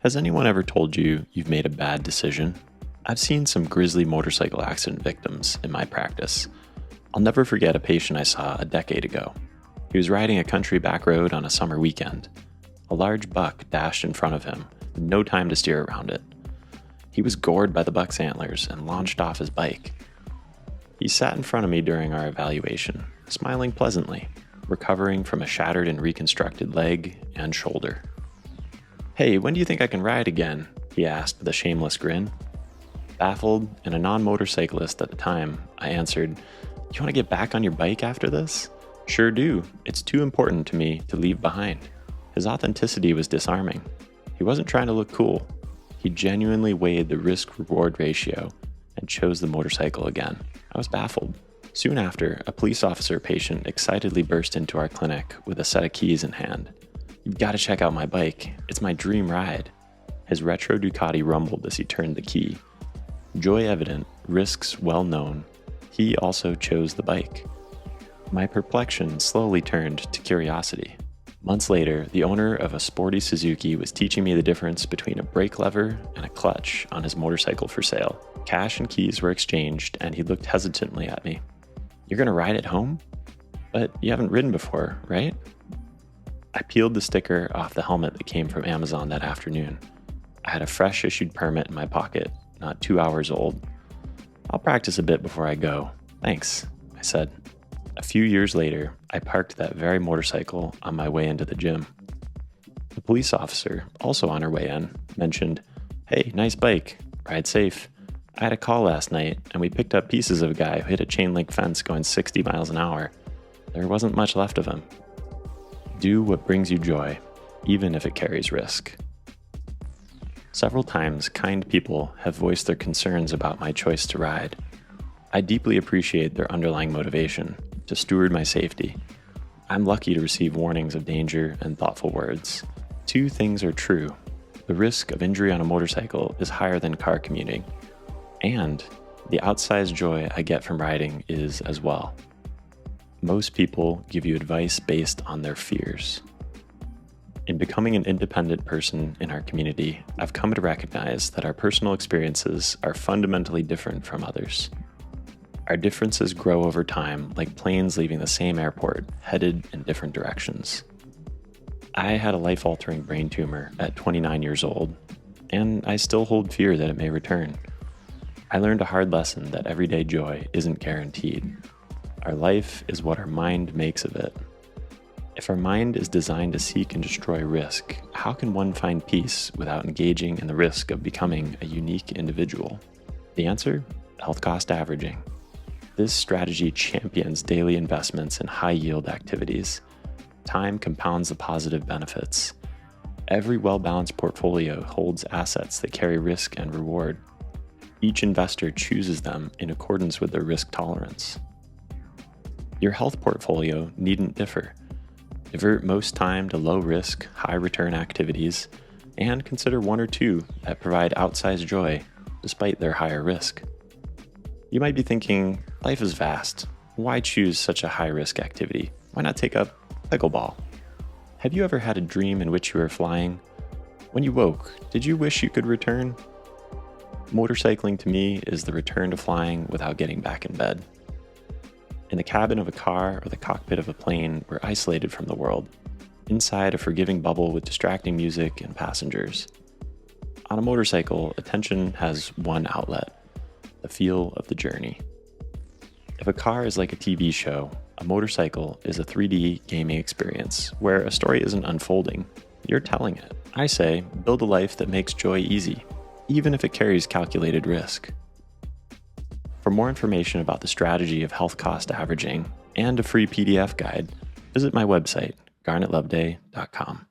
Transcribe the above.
Has anyone ever told you you've made a bad decision? I've seen some grisly motorcycle accident victims in my practice. I'll never forget a patient I saw a decade ago. He was riding a country back road on a summer weekend. A large buck dashed in front of him, with no time to steer around it. He was gored by the buck's antlers and launched off his bike. He sat in front of me during our evaluation, smiling pleasantly, recovering from a shattered and reconstructed leg and shoulder. "Hey, when do you think I can ride again?" he asked with a shameless grin. Baffled and a non-motorcyclist at the time, I answered, "You want to get back on your bike after this?" "Sure do. It's too important to me to leave behind." His authenticity was disarming. He wasn't trying to look cool. He genuinely weighed the risk-reward ratio and chose the motorcycle again. I was baffled. Soon after, a police officer patient excitedly burst into our clinic with a set of keys in hand. "You've got to check out my bike. It's my dream ride." His retro Ducati rumbled as he turned the key. Joy evident, risks well known, he also chose the bike. My perplexion slowly turned to curiosity. Months later, the owner of a sporty Suzuki was teaching me the difference between a brake lever and a clutch on his motorcycle for sale. Cash and keys were exchanged, and he looked hesitantly at me. "You're gonna ride it home? But you haven't ridden before, right?" I peeled the sticker off the helmet that came from Amazon that afternoon. I had a fresh issued permit in my pocket, not 2 hours old. "I'll practice a bit before I go. Thanks," I said. A few years later, I parked that very motorcycle on my way into the gym. The police officer, also on her way in, mentioned, "Hey, nice bike. Ride safe. I had a call last night, and we picked up pieces of a guy who hit a chain link fence going 60 miles an hour. There wasn't much left of him." Do what brings you joy, even if it carries risk. Several times, kind people have voiced their concerns about my choice to ride. I deeply appreciate their underlying motivation to steward my safety. I'm lucky to receive warnings of danger and thoughtful words. Two things are true. The risk of injury on a motorcycle is higher than car commuting, and the outsized joy I get from riding is as well. Most people give you advice based on their fears. In becoming an independent person in our community, I've come to recognize that our personal experiences are fundamentally different from others. Our differences grow over time, like planes leaving the same airport, headed in different directions. I had a life-altering brain tumor at 29 years old, and I still hold fear that it may return. I learned a hard lesson that everyday joy isn't guaranteed. Our life is what our mind makes of it. If our mind is designed to seek and destroy risk, how can one find peace without engaging in the risk of becoming a unique individual? The answer? Health cost averaging. This strategy champions daily investments in high-yield activities. Time compounds the positive benefits. Every well-balanced portfolio holds assets that carry risk and reward. Each investor chooses them in accordance with their risk tolerance. Your health portfolio needn't differ. Divert most time to low-risk, high-return activities, and consider one or two that provide outsized joy despite their higher risk. You might be thinking, life is vast. Why choose such a high-risk activity? Why not take up pickleball? Have you ever had a dream in which you were flying? When you woke, did you wish you could return? Motorcycling to me is the return to flying without getting back in bed. In the cabin of a car or the cockpit of a plane, we're isolated from the world, inside a forgiving bubble with distracting music and passengers. On a motorcycle, attention has one outlet: the feel of the journey. If a car is like a TV show, a motorcycle is a 3D gaming experience where a story isn't unfolding, you're telling it. I say, build a life that makes joy easy, even if it carries calculated risk. For more information about the strategy of health cost averaging and a free PDF guide, visit my website, garnetloveday.com.